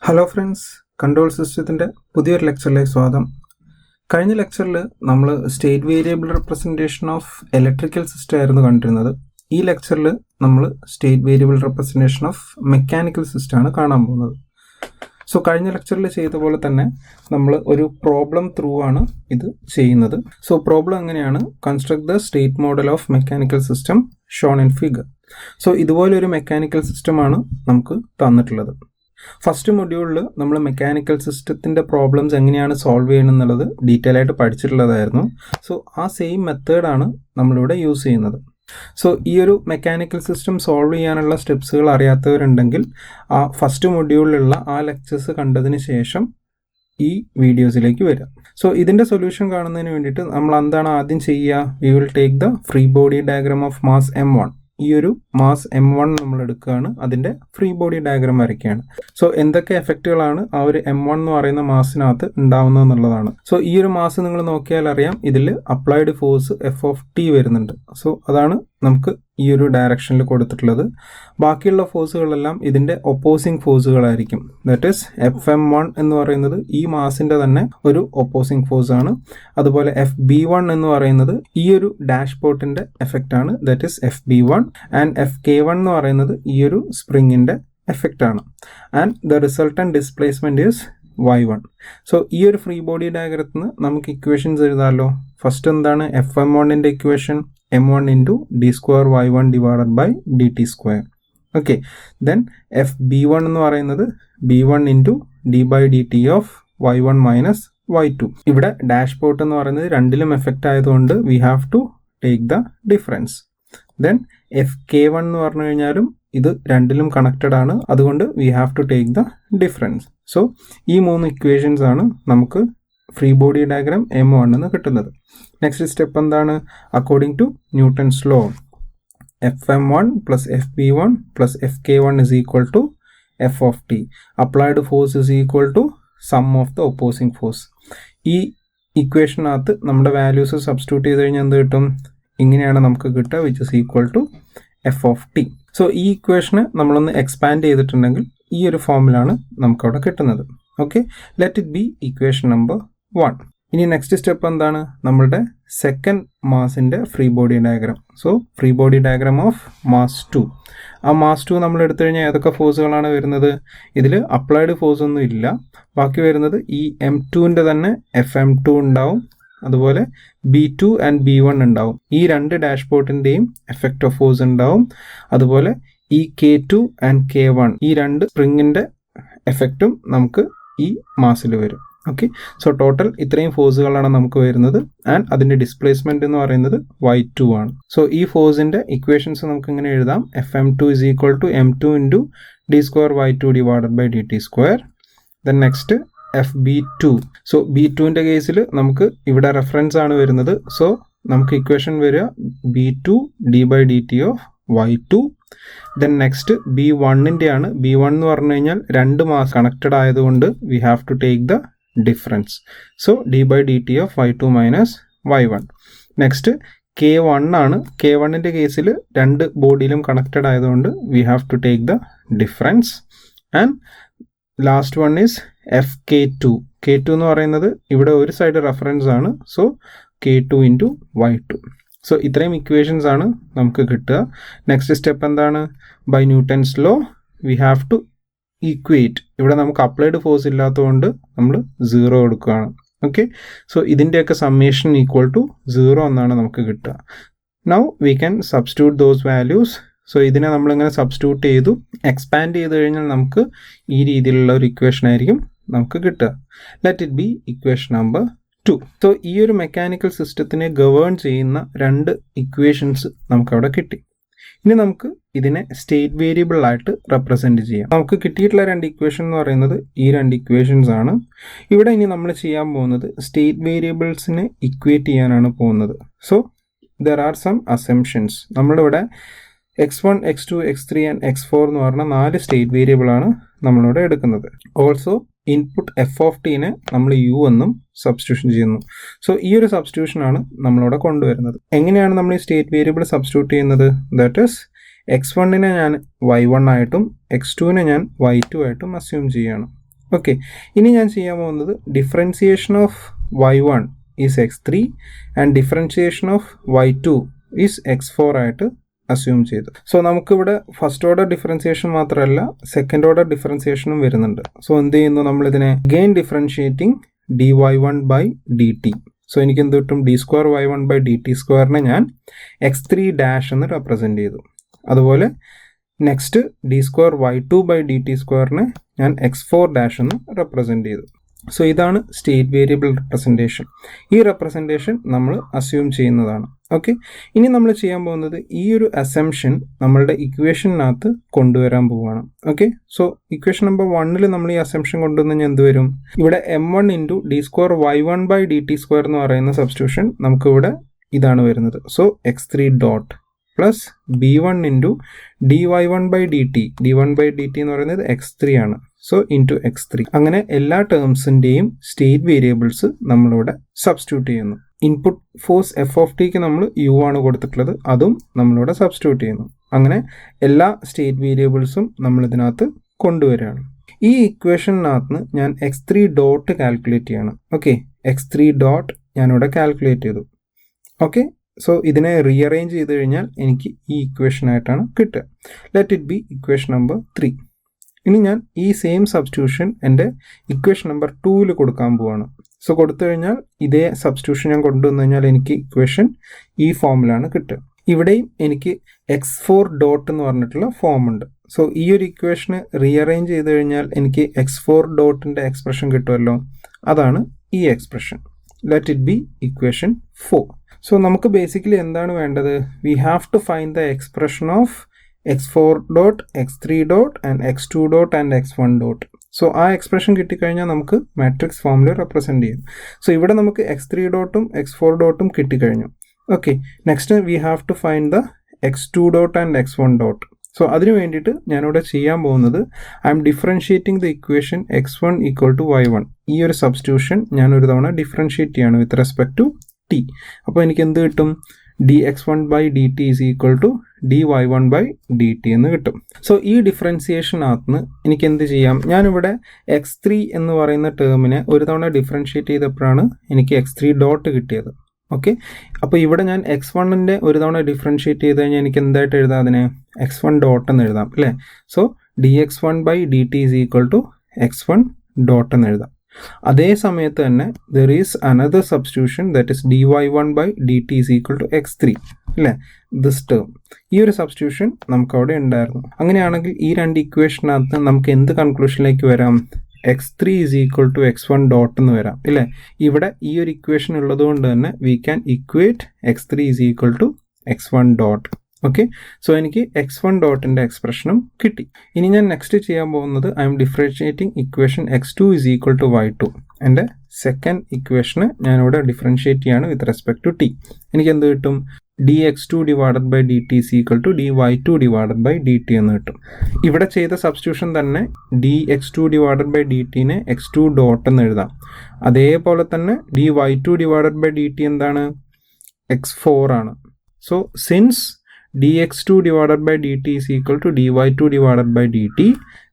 Hello friends, control സിസ്റ്റത്തിൻ്റെ പുതിയൊരു ലെക്ചറിലേക്ക് സ്വാഗതം. കഴിഞ്ഞ ലെക്ചറിൽ നമ്മൾ state variable representation of electrical system ആയിരുന്നു കണ്ടിരുന്നത്. ഈ ലെക്ചറിൽ നമ്മൾ state variable representation of mechanical സിസ്റ്റമാണ് കാണാൻ പോകുന്നത്. സോ കഴിഞ്ഞ ലെക്ചറിൽ ചെയ്ത പോലെ തന്നെ നമ്മൾ ഒരു പ്രോബ്ലം ത്രൂ ആണ് ഇത് ചെയ്യുന്നത്. സോ പ്രോബ്ലം എങ്ങനെയാണ്? Construct the state model of mechanical system shown in figure. So ഇതുപോലൊരു മെക്കാനിക്കൽ സിസ്റ്റമാണ് നമുക്ക് തന്നിട്ടുള്ളത്. ഫസ്റ്റ് മൊഡ്യൂളിൽ നമ്മൾ മെക്കാനിക്കൽ സിസ്റ്റത്തിൻ്റെ പ്രോബ്ലംസ് എങ്ങനെയാണ് സോൾവ് ചെയ്യണമെന്നുള്ളത് ഡീറ്റെയിൽ ആയിട്ട് പഠിച്ചിട്ടുള്ളതായിരുന്നു. സോ ആ സെയിം മെത്തേഡാണ് നമ്മളിവിടെ യൂസ് ചെയ്യുന്നത്. സോ ഈ ഒരു മെക്കാനിക്കൽ സിസ്റ്റം സോൾവ് ചെയ്യാനുള്ള സ്റ്റെപ്സുകൾ അറിയാത്തവരുണ്ടെങ്കിൽ ആ ഫസ്റ്റ് മൊഡ്യൂളിലുള്ള ആ ലെക്ചേഴ്സ് കണ്ടതിന് ശേഷം ഈ വീഡിയോസിലേക്ക് വരാം. സോ ഇതിൻ്റെ സൊല്യൂഷൻ കാണുന്നതിന് വേണ്ടിയിട്ട് നമ്മൾ എന്താണ് ആദ്യം ചെയ്യുക? We will take the free body diagram of mass M1. ഈ ഒരു മാസ് M1 നമ്മൾ എടുക്കുകയാണ്, അതിൻ്റെ ഫ്രീ ബോഡി ഡയഗ്രാം വരയ്ക്കുകയാണ്. സോ എന്തൊക്കെ എഫക്റ്റുകളാണ് ആ ഒരു M1 എന്ന് പറയുന്ന മാസിനകത്ത് ഉണ്ടാവുന്നത് എന്നുള്ളതാണ്. സോ ഈ ഒരു മാസ് നിങ്ങൾ നോക്കിയാൽ അറിയാം, ഇതിൽ അപ്ലൈഡ് ഫോഴ്സ് F(t) വരുന്നുണ്ട്. സോ അതാണ് നമുക്ക് ഈ ഒരു ഡയറക്ഷനിൽ കൊടുത്തിട്ടുള്ളത്. ബാക്കിയുള്ള ഫോഴ്സുകളെല്ലാം ഇതിൻ്റെ ഒപ്പോസിങ് ഫോഴ്സുകളായിരിക്കും. ദാറ്റ് ഈസ് Fm1 എന്ന് പറയുന്നത് ഈ മാസിൻ്റെ തന്നെ ഒരു ഒപ്പോസിങ് ഫോഴ്സ് ആണ്. അതുപോലെ Fb1 എന്ന് പറയുന്നത് ഈ ഒരു ഡാഷ് പോട്ടിൻ്റെ എഫക്റ്റ് ആണ്. That is Fb1. And Fk1 എന്ന് പറയുന്നത് ഈ ഒരു സ്പ്രിങ്ങിൻ്റെ എഫക്റ്റ് ആണ്. And the resultant displacement is y1. So ഈ ഒരു ഫ്രീ ബോഡി ഡയഗ്രത്തിൽ നിന്ന് നമുക്ക് ഇക്വേഷൻസ് എഴുതാമല്ലോ. ഫസ്റ്റ് എന്താണ് Fm1ൻ്റെ equation? m1 into d square y1 divided by dt square. Okay, then Fb1 എന്ന് പറയുന്നത് b1 into d by dt of y1 minus y2. ഇവിടെ ഡാഷ് പോട്ട് എന്ന് പറയുന്നത് രണ്ടിലും എഫക്റ്റ് ആയതുകൊണ്ട് we have to take the difference. Then Fk1 എന്ന് പറഞ്ഞു കഴിഞ്ഞാലും ഇത് രണ്ടിലും കണക്റ്റഡ് ആണ്, അതുകൊണ്ട് we have to take the difference. So ഈ മൂന്ന് ഇക്വേഷൻസ് ആണ് നമുക്ക് ഫ്രീ ബോഡി ഡയഗ്രാം M1 എന്ന് കിട്ടുന്നത്. നെക്സ്റ്റ് സ്റ്റെപ്പ് എന്താണ്? According to Newton's law, Fm1 plus Fb1 plus Fk1 is equal to F of t. Applied force is equal to sum of the opposing force. ഈ ഇക്വേഷനകത്ത് നമ്മുടെ values substitute ചെയ്ത് കഴിഞ്ഞാൽ എന്ത് കിട്ടും? ഇങ്ങനെയാണ് നമുക്ക് കിട്ടുക, which is equal to F of T. So ഈ ഇക്വേഷന് നമ്മളൊന്ന് എക്സ്പാൻഡ് ചെയ്തിട്ടുണ്ടെങ്കിൽ ഈ ഒരു ഫോമിലാണ് നമുക്കവിടെ കിട്ടുന്നത്. Okay, let it be equation number 1. ഇനി നെക്സ്റ്റ് സ്റ്റെപ്പ് എന്താണ്? നമ്മളുടെ സെക്കൻഡ് മാസിൻ്റെ free body diagram. So free body diagram of mass 2. ആ മാസ് 2 നമ്മൾ എടുത്തു കഴിഞ്ഞാൽ ഏതൊക്കെ ഫോഴ്സുകളാണ് വരുന്നത്? ഇതിൽ അപ്ലൈഡ് ഫോഴ്സ് ഒന്നും ഇല്ല. ബാക്കി വരുന്നത് ഈ M2ൻ്റെ തന്നെ Fm2 ഉണ്ടാവും, അതുപോലെ B2 ആൻഡ് B1 ഉണ്ടാവും. ഈ രണ്ട് ഡാഷ്പോർട്ടിൻ്റെയും എഫക്റ്റ് ഓഫ് ഫോഴ്സ് ഉണ്ടാവും. അതുപോലെ ഈ K2 ആൻഡ് K1 ഈ രണ്ട് സ്പ്രിങ്ങിൻ്റെ എഫക്റ്റും നമുക്ക് ഈ മാസിൽ വരും. ഓക്കെ, സോ ടോട്ടൽ ഇത്രയും ഫോഴ്സുകളാണ് നമുക്ക് വരുന്നത്. ആൻഡ് അതിൻ്റെ ഡിസ്പ്ലേസ്മെൻറ്റ് എന്ന് പറയുന്നത് y2 ആണ്. സോ ഈ ഫോഴ്സിൻ്റെ ഇക്വേഷൻസ് നമുക്ക് ഇങ്ങനെ എഴുതാം. Fm2 is equal to M2 into d square y2 divided by dt square. Then next Fb2. So B2ൻ്റെ കേസിൽ നമുക്ക് ഇവിടെ റെഫറൻസ് ആണ് വരുന്നത്. സോ നമുക്ക് ഇക്വേഷൻ വരിക B2 d by dt of y2. Then next B1ൻ്റെ ആണ്. B1 എന്ന് പറഞ്ഞു കഴിഞ്ഞാൽ രണ്ട് മാസ് കണക്റ്റഡ് ആയതുകൊണ്ട് we have to take the difference. So d by dt of y2 minus y1. Next K1 ആണ്. K1ൻ്റെ കേസിൽ രണ്ട് ബോഡിയിലും കണക്റ്റഡ് ആയതുകൊണ്ട് we have to take the difference. And last one is Fk2. K2 എന്ന് പറയുന്നത് ഇവിടെ ഒരു സൈഡ് റെഫറൻസ് ആണ്. So K2 into y2. So ഇത്രയും ഇക്വേഷൻസ് ആണ് നമുക്ക് കിട്ടുക. നെക്സ്റ്റ് സ്റ്റെപ്പ് എന്താണ്? By Newton's law we have to equate. ഇവിടെ നമുക്ക് അപ്ലൈഡ് ഫോഴ്സ് ഇല്ലാത്തതുകൊണ്ട് നമ്മൾ 0 എടുക്കുകയാണ്. ഓക്കെ, സോ ഇതിൻ്റെയൊക്കെ സമ്മേഷൻ ഈക്വൽ ടു 0 എന്നാണ് നമുക്ക് കിട്ടുക. Now we can substitute those values. So ഇതിനെ നമ്മളിങ്ങനെ സബ്സ്റ്റിറ്റ്യൂട്ട് ചെയ്തു എക്സ്പാൻഡ് ചെയ്ത് കഴിഞ്ഞാൽ നമുക്ക് ഈ രീതിയിലുള്ള ഒരു ഇക്വേഷൻ ആയിരിക്കും നമുക്ക് കിട്ടുക. Let it be equation number 2. So ഈ ഒരു മെക്കാനിക്കൽ സിസ്റ്റത്തിനെ ഗവേൺ ചെയ്യുന്ന രണ്ട് ഇക്വേഷൻസ് നമുക്കവിടെ കിട്ടി. ഇനി നമുക്ക് ഇതിനെ സ്റ്റേറ്റ് വേരിയബിൾ ആയിട്ട് റെപ്രസെൻറ്റ് ചെയ്യാം. നമുക്ക് കിട്ടിയിട്ടുള്ള രണ്ട് ഇക്വേഷൻ എന്ന് പറയുന്നത് ഈ രണ്ട് ഇക്വേഷൻസ് ആണ്. ഇവിടെ ഇനി നമ്മൾ ചെയ്യാൻ പോകുന്നത് സ്റ്റേറ്റ് വേരിയബിൾസിനെ ഇക്വേറ്റ് ചെയ്യാനാണ് പോകുന്നത്. So there are some assumptions. നമ്മളിവിടെ x1, x2, x3 and x4 എന്ന് പറഞ്ഞ 4 സ്റ്റേറ്റ് വേരിയബിൾ ആണ് നമ്മളിവിടെ എടുക്കുന്നത്. ഓൾസോ ഇൻപുട്ട് F ഓഫ് ടിനെ നമ്മൾ U എന്നും സബ്സ്റ്റിറ്റ്യൂഷൻ ചെയ്യുന്നു. സോ ഈ ഒരു സബ്സ്റ്റിറ്റ്യൂഷനാണ് നമ്മളിവിടെ കൊണ്ടുവരുന്നത്. എങ്ങനെയാണ് നമ്മൾ ഈ സ്റ്റേറ്റ് വേരിയബിൾ സബ്സ്റ്റിറ്റ്യൂട്ട് ചെയ്യുന്നത്? ദാറ്റ് ഈസ് x1നെ ഞാൻ y1 ആയിട്ടും x2നെ ഞാൻ y2 ആയിട്ടും അസ്യൂം ചെയ്യുകയാണ്. ഓക്കെ, ഇനി ഞാൻ ചെയ്യാൻ പോകുന്നത് differentiation of y1 is x3 and differentiation of y2 is x4 ആയിട്ട് അസ്യൂം ചെയ്തു. സോ നമുക്കിവിടെ ഫസ്റ്റ് ഓർഡർ ഡിഫറൻസിയേഷൻ മാത്രമല്ല സെക്കൻഡ് ഓർഡർ ഡിഫറൻസിയേഷനും വരുന്നുണ്ട്. സോ എന്ത് ചെയ്യുന്നു, നമ്മളിതിനെ അഗെയിൻ ഡിഫറൻഷിയേറ്റിംഗ് dy1/dt. സോ എനിക്ക് എന്ത് കിട്ടും, d²y1/dt² ഞാൻ x3- എന്ന് റെപ്രസെൻറ്റ് ചെയ്തു. അതുപോലെ നെക്സ്റ്റ് d²y2/dt² ഞാൻ x4- എന്ന് റെപ്രസെൻറ്റ് ചെയ്തു. സോ ഇതാണ് സ്റ്റേറ്റ് വേരിയബിൾ റെപ്രസെൻറ്റേഷൻ. ഈ റെപ്രസെൻറ്റേഷൻ നമ്മൾ അസ്യൂം ചെയ്യുന്നതാണ്. ഓക്കെ, ഇനി നമ്മൾ ചെയ്യാൻ പോകുന്നത് ഈ ഒരു അസംഷൻ നമ്മളുടെ ഇക്വേഷനകത്ത് കൊണ്ടുവരാൻ പോവുകയാണ്. ഓക്കെ, സോ ഇക്വേഷൻ നമ്പർ 1 നമ്മൾ ഈ അസംഷൻ കൊണ്ടുവന്നു എന്ത് വരും, ഇവിടെ m1 × d²y1/dt² എന്ന് പറയുന്ന സബ്സ്റ്റിറ്റ്യൂഷൻ നമുക്കിവിടെ ഇതാണ് വരുന്നത്. So x3 dot plus b1 × dy1/dt. d1/dt എന്ന് പറയുന്നത് x3 ആണ്. So into x3. അങ്ങനെ എല്ലാ ടേംസിൻ്റെയും സ്റ്റേറ്റ് വേരിയബിൾസ് നമ്മളിവിടെ സബ്സ്റ്റിറ്റ്യൂട്ട് ചെയ്യുന്നു. Input force F of tick നമ്മൾ യു ആണ് കൊടുത്തിട്ടുള്ളത്, അതും നമ്മളിവിടെ സബ്സ്റ്റിറ്റ്യൂട്ട് ചെയ്യുന്നു. അങ്ങനെ എല്ലാ സ്റ്റേറ്റ് വേരിയബിൾസും നമ്മൾ ഇതിനകത്ത് കൊണ്ടുവരികയാണ്. ഈ ഇക്വേഷനകത്ത് ഞാൻ x3 ഡോട്ട് കാൽക്കുലേറ്റ് ചെയ്യണം. ഓക്കെ, x3 ഡോട്ട് ഞാനിവിടെ കാൽക്കുലേറ്റ് ചെയ്തു. ഓക്കെ, സോ ഇതിനെ റീഅറേഞ്ച് ചെയ്ത് കഴിഞ്ഞാൽ എനിക്ക് ഈ ഇക്വേഷനായിട്ടാണ് കിട്ടുക. Let it be equation number 3. ഇനി ഞാൻ ഈ സെയിം സബ്സ്റ്റിറ്റ്യൂഷൻ എൻ്റെ ഇക്വേഷൻ നമ്പർ 2 കൊടുക്കാൻ പോവാണ്. സോ കൊടുത്തു കഴിഞ്ഞാൽ ഇതേ സബ്സ്റ്റിറ്റ്യൂഷൻ ഞാൻ കൊണ്ടുവന്നു കഴിഞ്ഞാൽ എനിക്ക് ഇക്വേഷൻ ഈ ഫോമിലാണ് കിട്ടുക. ഇവിടെയും എനിക്ക് x4 ഡോട്ട് എന്ന് പറഞ്ഞിട്ടുള്ള ഫോം ഉണ്ട്. സോ ഈ ഒരു ഇക്വേഷന് റീഅറേഞ്ച് ചെയ്ത് കഴിഞ്ഞാൽ എനിക്ക് x4 ഡോട്ടിൻ്റെ എക്സ്പ്രഷൻ കിട്ടുമല്ലോ, അതാണ് ഈ expression. Let it be equation 4. So നമുക്ക് ബേസിക്കലി എന്താണ് വേണ്ടത്, we have to find the expression of x4 dot x3 dot and x2 dot and x1 dot. So ആ എക്സ്പ്രഷൻ കിട്ടിക്കഴിഞ്ഞാൽ നമുക്ക് മാട്രിക്സ് ഫോമിൽ റെപ്രസെൻറ്റ് ചെയ്യും. സോ ഇവിടെ നമുക്ക് x3 ഡോട്ടും x4 ഡോട്ടും കിട്ടിക്കഴിഞ്ഞു. Okay, next we have to find the x2 dot and x1 dot. So അതിന് വേണ്ടിയിട്ട് ഞാനിവിടെ ചെയ്യാൻ പോകുന്നത് I am differentiating the equation x1 = y1. ഈ ഒരു സബ്സ്റ്റിറ്റ്യൂഷൻ ഞാൻ ഒരു തവണ ഡിഫറൻഷിയേറ്റ് ചെയ്യാണ് വിത്ത് റെസ്പെക്ട് ടു t. അപ്പോൾ എനിക്ക് എന്ത് കിട്ടും, dx1/dt = dy1/dt എന്ന് കിട്ടും. സോ ഈ ഡിഫറൻസിയേഷനകത്ത് എനിക്ക് എന്ത് ചെയ്യാം, ഞാനിവിടെ x3 എന്ന് പറയുന്ന ടേമിനെ ഒരു തവണ ഡിഫറൻഷിയേറ്റ് ചെയ്തപ്പോഴാണ് എനിക്ക് x3 ഡോട്ട് കിട്ടിയത്. ഓക്കെ, അപ്പോൾ ഇവിടെ ഞാൻ x1ൻ്റെ ഒരു തവണ ഡിഫറൻഷിയേറ്റ് ചെയ്ത് കഴിഞ്ഞാൽ എനിക്ക് എന്തായിട്ട് എഴുതാം, അതിനെ x1 ഡോട്ട് എന്ന് എഴുതാം അല്ലേ. സോ dx1/dt = x1 ഡോട്ട് എന്ന് എഴുതാം. അതേ സമയത്ത് തന്നെ there is another substitution that is dy1/dt = x3 അല്ലേ, ദിസ് ടേം. ഈ ഒരു സബ്സ്റ്റിറ്റ്യൂഷൻ നമുക്ക് അവിടെ ഉണ്ടായിരുന്നു. അങ്ങനെയാണെങ്കിൽ ഈ രണ്ട് ഇക്വേഷനകത്ത് നമുക്ക് എന്ത് കൺക്ലൂഷനിലേക്ക് വരാം, x3 = x1 ഡോട്ട് എന്ന് വരാം ഇല്ലേ. ഇവിടെ ഈ ഒരു ഇക്വേഷൻ ഉള്ളത് കൊണ്ട് തന്നെ we can equate x3 = x1 dot. Okay, so എനിക്ക് x1 ഡോട്ടിൻ്റെ എക്സ്പ്രഷനും കിട്ടി. ഇനി ഞാൻ നെക്സ്റ്റ് ചെയ്യാൻ പോകുന്നത് I am differentiating equation x2 = y2. എൻ്റെ സെക്കൻഡ് ഇക്വേഷന് ഞാനിവിടെ ഡിഫറൻഷിയേറ്റ് ചെയ്യാണ് വിത്ത് റെസ്പെക്ട് ടു t. എനിക്ക് എന്ത് കിട്ടും, dx2/dt = dy2/dt എന്ന് കിട്ടും. ഇവിടെ ചെയ്ത സബ്സ്റ്റിറ്റ്യൂഷൻ തന്നെ dx2/dt x2 ഡോട്ട് എന്ന് എഴുതാം. അതേപോലെ തന്നെ dy2/dt എന്താണ്, x4 ആണ്. So since dx2/dt = dy2/dt,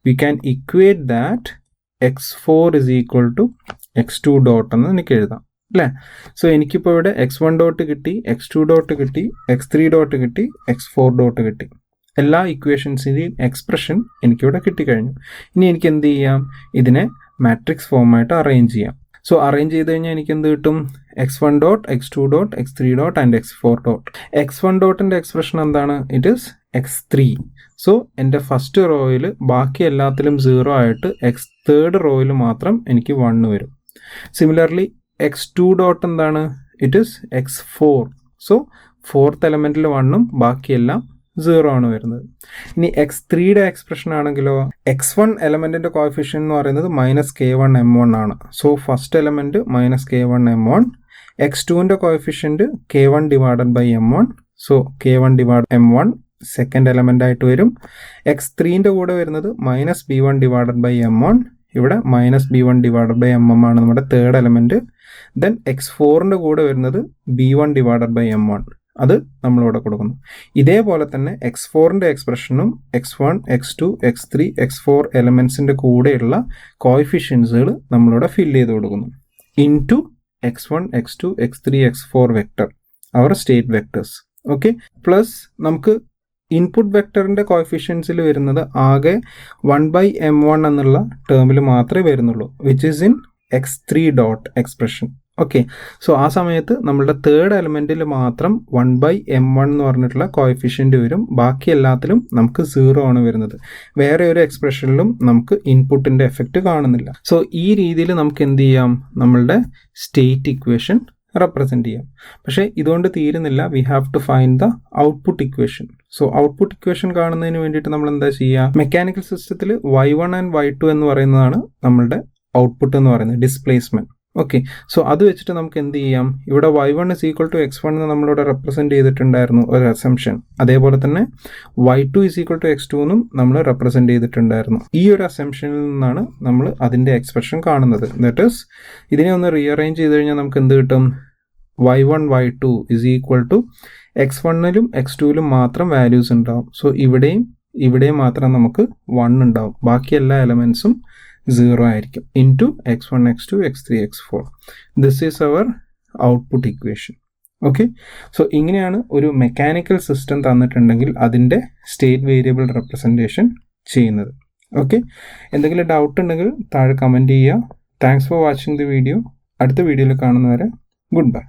we can equate that x4 = x2 dot എന്ന് എനിക്ക് എഴുതാം അല്ലേ. സോ എനിക്കിപ്പോൾ ഇവിടെ x1 ഡോട്ട് കിട്ടി, x2 ഡോട്ട് കിട്ടി, x3 ഡോട്ട് കിട്ടി, x4 ഡോട്ട് കിട്ടി. എല്ലാ ഇക്വേഷൻസിൻ്റെയും എക്സ്പ്രഷൻ എനിക്കിവിടെ കിട്ടിക്കഴിഞ്ഞു. ഇനി എനിക്ക് എന്ത് ചെയ്യാം, ഇതിനെ മാട്രിക്സ് ഫോമായിട്ട് അറേഞ്ച് ചെയ്യാം. സോ അറേഞ്ച് ചെയ്ത് കഴിഞ്ഞാൽ എനിക്ക് എന്ത് കിട്ടും, x1 dot, x2 dot, x3 dot and x4 dot. x1 ഡോട്ടിൻ്റെ എക്സ്പ്രഷൻ എന്താണ്, ഇറ്റ് ഈസ് x3. സോ എൻ്റെ ഫസ്റ്റ് റോയിൽ ബാക്കി എല്ലാത്തിലും 0 ആയിട്ട് തേർഡ് റോയിൽ മാത്രം എനിക്ക് 1 വരും. സിമിലർലി x2 ഡോട്ട് എന്താണ്, it is x4. So fourth എലമെൻറ്റിൽ 1ഉം ബാക്കിയെല്ലാം 0 ആണ് വരുന്നത്. ഇനി x3യുടെ എക്സ്പ്രഷൻ ആണെങ്കിലോ, x1 എലമെൻറ്റിൻ്റെ കോഎഫിഷ്യൻ എന്ന് പറയുന്നത് -k1m1 ആണ്. സോ ഫസ്റ്റ് എലമെൻറ്റ് -k1m1, x2ൻ്റെ coefficient k1/m1. So k1/m1 second element ആയിട്ട് വരും. x3ൻ്റെ കൂടെ വരുന്നത് -b1/m1. ഇവിടെ -b1/mm ആണ് നമ്മുടെ തേർഡ് എലമെൻറ്റ്. ദെൻ x4ൻ്റെ കൂടെ വരുന്നത് b1/m1. അത് നമ്മളിവിടെ കൊടുക്കുന്നു. ഇതേപോലെ തന്നെ x4ൻ്റെ എക്സ്പ്രഷനും x1, x2, x3, x4 എലമെൻസിൻ്റെ കൂടെയുള്ള കോയിഫിഷ്യൻസുകൾ നമ്മളിവിടെ ഫില്ല് ചെയ്ത് കൊടുക്കുന്നു. Into x1, x2, x3, x4 vector our state vectors. Okay, plus നമുക്ക് ഇൻപുട്ട് വെക്ടറിൻ്റെ കോയിഫിഷ്യൻസിൽ വരുന്നത് ആകെ 1/m1 എന്നുള്ള ടേമിൽ മാത്രമേ വരുന്നുള്ളൂ, which is in x3 dot expression. Okay, so ആ സമയത്ത് നമ്മളുടെ തേർഡ് എലമെൻറ്റിൽ മാത്രം 1/m1 എന്ന് പറഞ്ഞിട്ടുള്ള കോയിഫിഷ്യൻ്റ് വരും. ബാക്കി എല്ലാത്തിലും നമുക്ക് 0 ആണ് വരുന്നത്. വേറെ ഒരു എക്സ്പ്രഷനിലും നമുക്ക് ഇൻപുട്ടിൻ്റെ എഫക്റ്റ് കാണുന്നില്ല. സോ ഈ രീതിയിൽ നമുക്ക് എന്ത് ചെയ്യാം, നമ്മളുടെ സ്റ്റേറ്റ് ഇക്വേഷൻ റെപ്രസെൻറ്റ് ചെയ്യാം. പക്ഷേ ഇതുകൊണ്ട് തീരുന്നില്ല, we have to find the output equation. So output equation കാണുന്നതിന് വേണ്ടിയിട്ട് നമ്മൾ എന്താ ചെയ്യുക, മെക്കാനിക്കൽ സിസ്റ്റത്തിൽ y1 ആൻഡ് y2 എന്ന് പറയുന്നതാണ് നമ്മളുടെ ഔട്ട്പുട്ട് എന്ന് പറയുന്നത്, ഡിസ്പ്ലേസ്മെൻറ്റ്. ഓക്കെ, സോ അത് വെച്ചിട്ട് നമുക്ക് എന്ത് ചെയ്യാം, ഇവിടെ y1 is equal to x1 എന്ന് നമ്മളിവിടെ റെപ്രസെൻറ്റ് ചെയ്തിട്ടുണ്ടായിരുന്നു ഒരു അസംഷൻ. അതേപോലെ തന്നെ y2 is equal to x2 എന്നും നമ്മൾ റെപ്രസെൻറ്റ് ചെയ്തിട്ടുണ്ടായിരുന്നു. ഈ ഒരു അസംഷനിൽ നിന്നാണ് നമ്മൾ അതിൻ്റെ എക്സ്പ്രഷൻ കാണുന്നത്. ദാറ്റ് ഈസ്, ഇതിനെ ഒന്ന് റീഅറേഞ്ച് ചെയ്ത് കഴിഞ്ഞാൽ നമുക്ക് എന്ത് കിട്ടും, y1, y2 is equal to x1ലും x2ലും മാത്രം വാല്യൂസ് ഉണ്ടാവും. സോ ഇവിടെയും മാത്രം നമുക്ക് 1 ഉണ്ടാവും, ബാക്കി എല്ലാ എലമെൻസും 0 ആയിരിക്കും. Into x1, x2, x3, x4. This is our output equation. Okay, so ഇങ്ങനെയാണ് ഒരു മെക്കാനിക്കൽ സിസ്റ്റം തന്നിട്ടുണ്ടെങ്കിൽ അതിൻ്റെ സ്റ്റേറ്റ് വേരിയബിൾ റെപ്രസെൻറ്റേഷൻ ചെയ്യുന്നത്. ഓക്കെ, എന്തെങ്കിലും ഡൗട്ട് ഉണ്ടെങ്കിൽ താഴെ കമൻറ്റ് ചെയ്യുക. Thanks for watching the video. അടുത്ത വീഡിയോയിൽ കാണുന്നവരെ ഗുഡ് ബൈ.